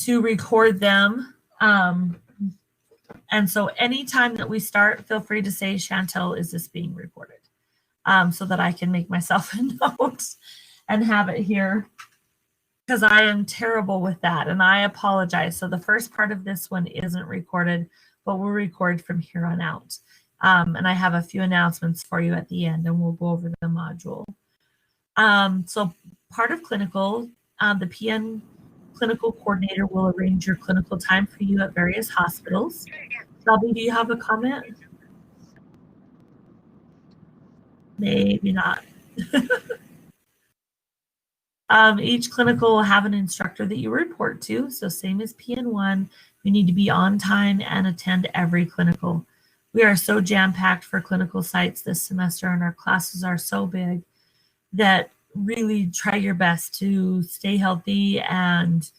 to record them. And so anytime that we start, feel free to say, Chantel, is this being recorded? So that I can make myself a note and have it here, because I am terrible with that and I apologize. So the first part of this one isn't recorded, but we'll record from here on out. And I have a few announcements for you at the end, and we'll go over the module. So part of clinical, the PN clinical coordinator will arrange your clinical time for you at various hospitals. Shelby, do you have a comment? Maybe not. Each clinical will have an instructor that you report to. So same as PN1, you need to be on time and attend every clinical. We are so jam-packed for clinical sites this semester, and our classes are so big that really try your best to stay healthy and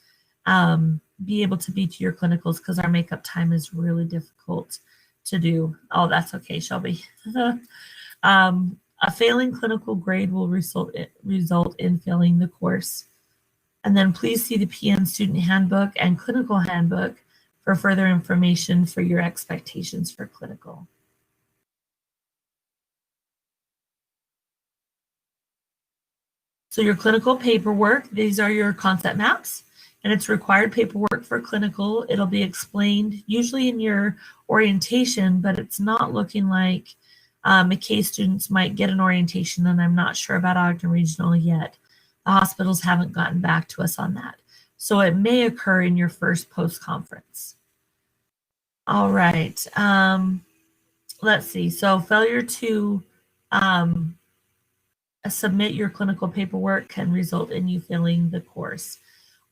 be able to be to your clinicals, because our makeup time is really difficult to do. Oh, that's okay, Shelby. A failing clinical grade will result in failing the course. And then please see the PN student handbook and clinical handbook for further information for your expectations for clinical. So your clinical paperwork, these are your concept maps, and it's required paperwork for clinical. It'll be explained usually in your orientation, but it's not looking like McKay students might get an orientation, and I'm not sure about Ogden Regional yet. The hospitals haven't gotten back to us on that. So it may occur in your first post-conference. All right, let's see. So failure to submit your clinical paperwork can result in you failing the course.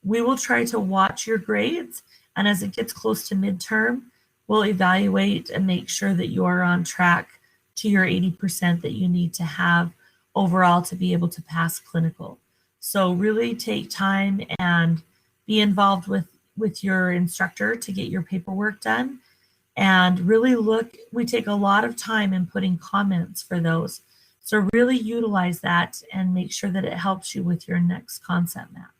We will try to watch your grades, and as it gets close to midterm, we'll evaluate and make sure that you are on track to your 80% that you need to have overall to be able to pass clinical. So really take time and be involved with your instructor to get your paperwork done. And really look, we take a lot of time in putting comments for those. So really utilize that and make sure that it helps you with your next concept map.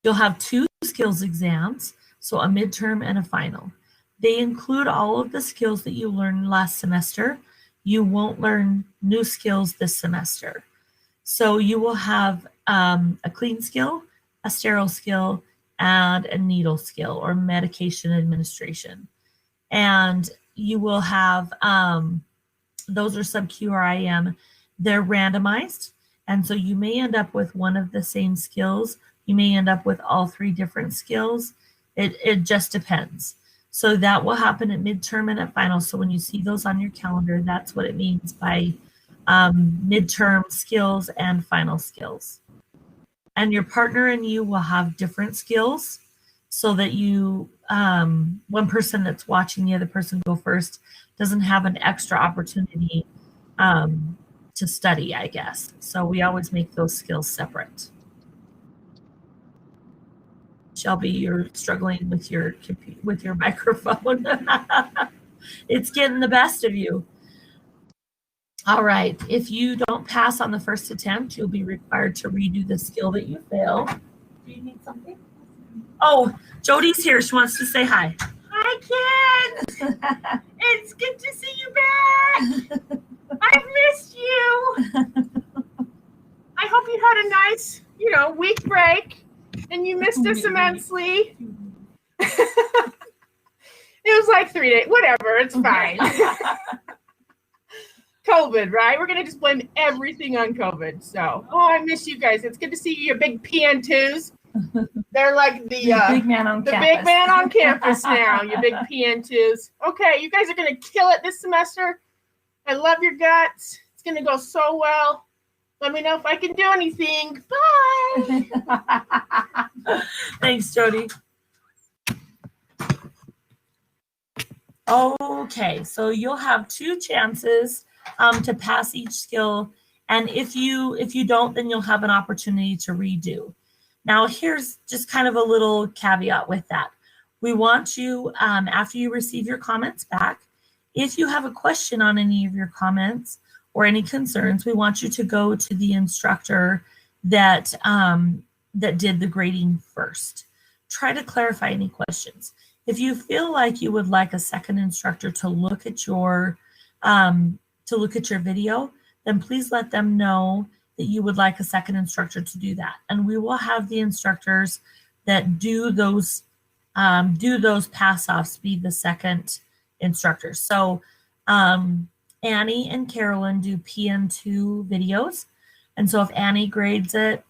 You'll have 2 skills exams, so a midterm and a final. They include all of the skills that you learned last semester. You won't learn new skills this semester. So you will have a clean skill, a sterile skill, and a needle skill or medication administration. And you will have, those are sub-Q or IM. They're randomized. And so you may end up with one of the same skills. You may end up with all 3 different skills. It just depends. So that will happen at midterm and at final. So when you see those on your calendar, that's what it means by midterm skills and final skills. And your partner and you will have different skills so that you, one person that's watching the other person go first doesn't have an extra opportunity to study, I guess. So we always make those skills separate. Shelby, you're struggling with your microphone. It's getting the best of you. All right. If you don't pass on the first attempt, you'll be required to redo the skill that you failed. Do you need something? Oh, Jody's here. She wants to say hi. Hi, kids. It's good to see you back. I've missed you. I hope you had a nice, week break. And you missed us immensely. It was like 3 days. Whatever, it's fine. COVID, right? We're going to just blame everything on COVID. So, I miss you guys. It's good to see you, you big PN2s. They're like the big man on campus. Big man on campus now, you big PN2s. Okay, you guys are going to kill it this semester. I love your guts. It's going to go so well. Let me know if I can do anything. Bye. Thanks, Jody. Okay, so you'll have 2 chances to pass each skill. And if you don't, then you'll have an opportunity to redo. Now, here's just kind of a little caveat with that. We want you, after you receive your comments back, if you have a question on any of your comments, or any concerns, we want you to go to the instructor that that did the grading first. Try to clarify any questions. If you feel like you would like a second instructor to look at your video, then please let them know that you would like a second instructor to do that. And we will have the instructors that do those pass-offs be the second instructors. So Annie and Carolyn do PN2 videos. And so if Annie grades it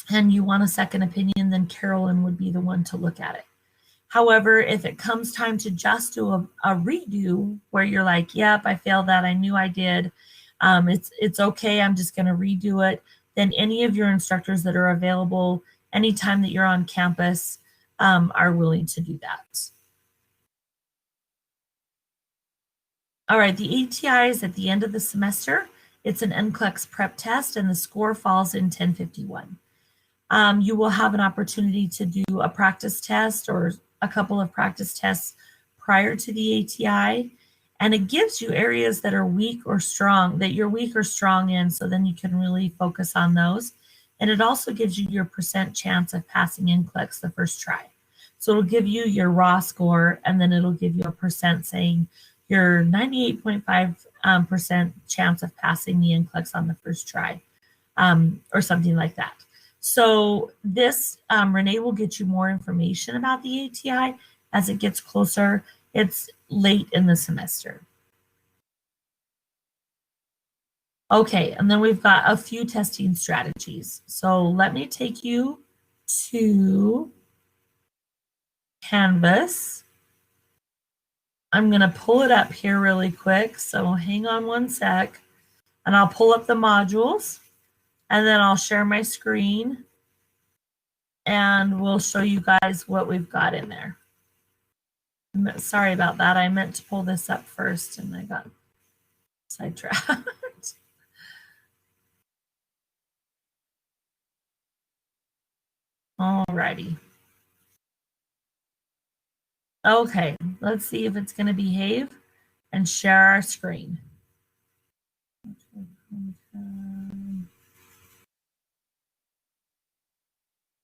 and you want a second opinion, then Carolyn would be the one to look at it. However, if it comes time to just do a redo where you're like, yep, I failed that, I knew I did, it's okay, I'm just going to redo it, then any of your instructors that are available anytime that you're on campus are willing to do that. All right, the ATI is at the end of the semester. It's an NCLEX prep test, and the score falls in 1051. You will have an opportunity to do a practice test or a couple of practice tests prior to the ATI, and it gives you areas that are weak or strong, that you're weak or strong in, so then you can really focus on those. And it also gives you your percent chance of passing NCLEX the first try. So it'll give you your raw score, and then it'll give you a percent saying your 98.5% chance of passing the NCLEX on the first try, or something like that. So this, Renee will get you more information about the ATI as it gets closer. It's late in the semester. Okay, and then we've got a few testing strategies. So let me take you to Canvas. I'm going to pull it up here really quick, so hang on one sec, and I'll pull up the modules, and then I'll share my screen, and we'll show you guys what we've got in there. Sorry about that. I meant to pull this up first, and I got sidetracked. Alrighty. Okay, let's see if it's going to behave and share our screen.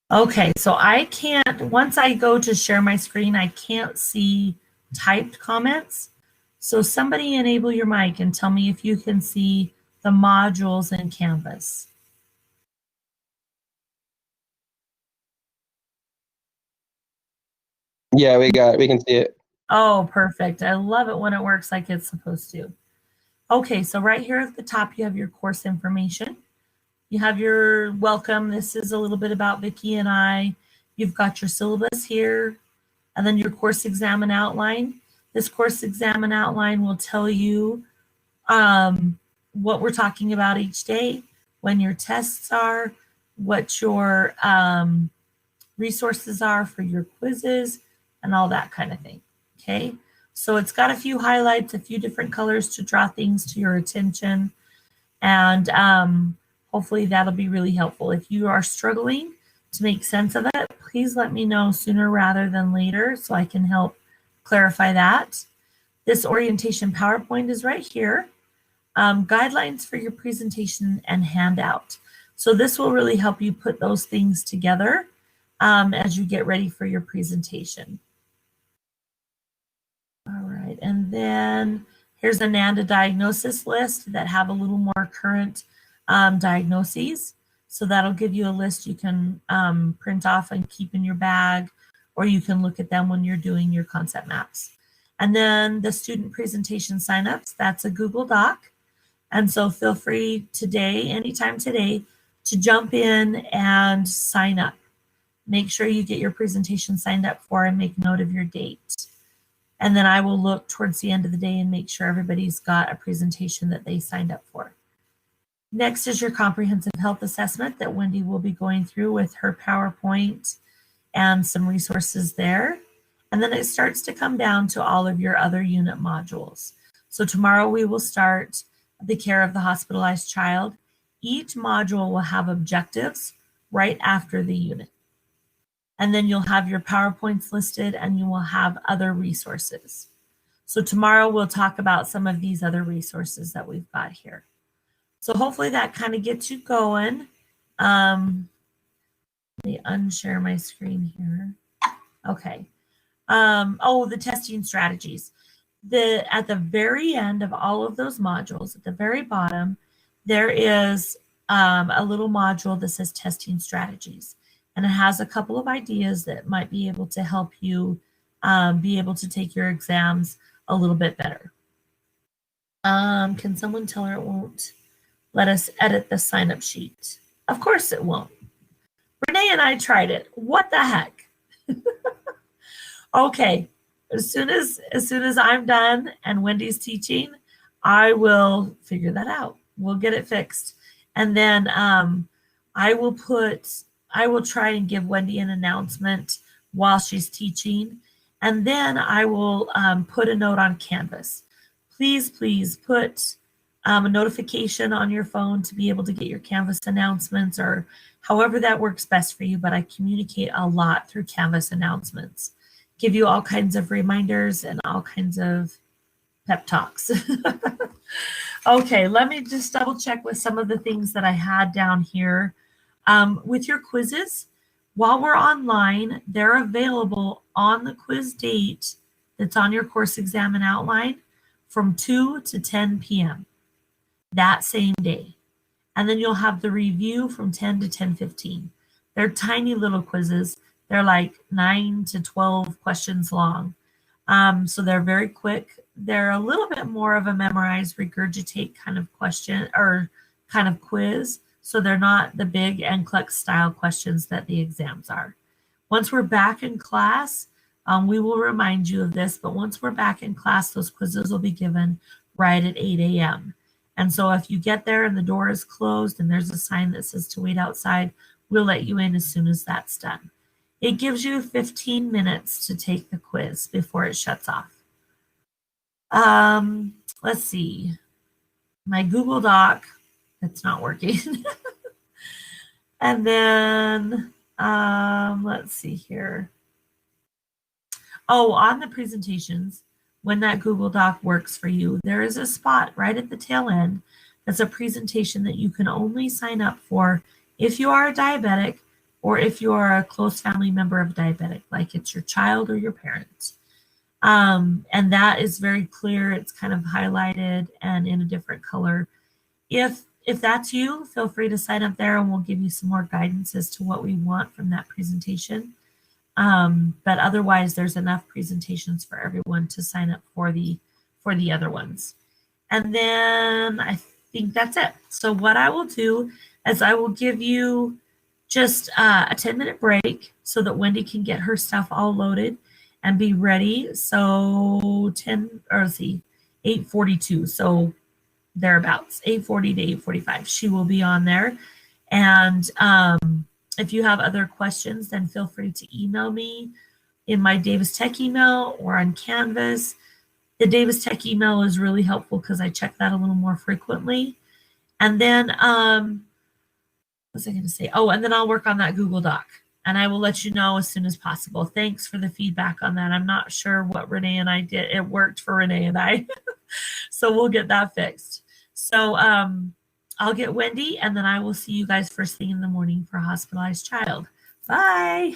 Okay, so I can't, once I go to share my screen, I can't see typed comments. So somebody enable your mic and tell me if you can see the modules in Canvas. Yeah, we can see it. Oh, perfect. I love it when it works like it's supposed to. Okay, so right here at the top, you have your course information. You have your welcome. This is a little bit about Vicki and I. You've got your syllabus here, and then your course exam and outline. This course exam and outline will tell you what we're talking about each day, when your tests are, what your resources are for your quizzes, and all that kind of thing. Okay, so it's got a few highlights, a few different colors to draw things to your attention, and hopefully that'll be really helpful. If you are struggling to make sense of it, please let me know sooner rather than later so I can help clarify that. This orientation PowerPoint is right here. Guidelines for your presentation and handout. So this will really help you put those things together as you get ready for your presentation. All right, and then here's a NANDA diagnosis list that have a little more current diagnoses. So that'll give you a list you can print off and keep in your bag, or you can look at them when you're doing your concept maps. And then the student presentation signups, that's a Google Doc. And so feel free today, anytime today, to jump in and sign up. Make sure you get your presentation signed up for and make note of your date. And then I will look towards the end of the day and make sure everybody's got a presentation that they signed up for. Next is your comprehensive health assessment that Wendy will be going through with her PowerPoint and some resources there. And then it starts to come down to all of your other unit modules. So tomorrow we will start the care of the hospitalized child. Each module will have objectives right after the unit. And then you'll have your PowerPoints listed and you will have other resources. So tomorrow we'll talk about some of these other resources that we've got here. So hopefully that kind of gets you going. me unshare my screen here. Okay. The testing strategies. At the very end of all of those modules, at the very bottom, there is a little module that says testing strategies. And it has a couple of ideas that might be able to help you be able to take your exams a little bit better. Can someone tell her it won't let us edit the sign-up sheet? Of course it won't. Renee and I tried it. What the heck? Okay, as soon as I'm done and Wendy's teaching, I will figure that out. We'll get it fixed. And then I will try and give Wendy an announcement while she's teaching. And then I will put a note on Canvas. Please put a notification on your phone to be able to get your Canvas announcements, or however that works best for you. But I communicate a lot through Canvas announcements. Give you all kinds of reminders and all kinds of pep talks. Okay, let me just double check with some of the things that I had down here. With your quizzes, while we're online, they're available on the quiz date that's on your course exam and outline from 2 to 10 p.m. that same day. And then you'll have the review from 10 to 10:15. They're tiny little quizzes. They're like 9 to 12 questions long. So they're very quick. They're a little bit more of a memorize, regurgitate kind of question or kind of quiz. So they're not the big NCLEX style questions that the exams are. Once we're back in class, we will remind you of this, but once we're back in class, those quizzes will be given right at 8 a.m. And so if you get there and the door is closed and there's a sign that says to wait outside, we'll let you in as soon as that's done. It gives you 15 minutes to take the quiz before it shuts off. Let's see. My Google Doc, it's not working. And then, let's see here. Oh, on the presentations, when that Google Doc works for you, there is a spot right at the tail end that's a presentation that you can only sign up for if you are a diabetic or if you are a close family member of diabetic, like it's your child or your parent. And that is very clear. It's kind of highlighted and in a different color. If that's you, feel free to sign up there and we'll give you some more guidance as to what we want from that presentation. But otherwise, there's enough presentations for everyone to sign up for the other ones. And then I think that's it. So what I will do is I will give you just a 10-minute break so that Wendy can get her stuff all loaded and be ready. So 8:42. So thereabouts, 8:40 to 8:45. She will be on there. And if you have other questions, then feel free to email me in my Davis Tech email or on Canvas. The Davis Tech email is really helpful because I check that a little more frequently. And then, what was I going to say? Oh, and then I'll work on that Google Doc. And I will let you know as soon as possible. Thanks for the feedback on that. I'm not sure what Renee and I did. It worked for Renee and I. So we'll get that fixed. So I'll get Wendy, and then I will see you guys first thing in the morning for Hospitalized Child. Bye.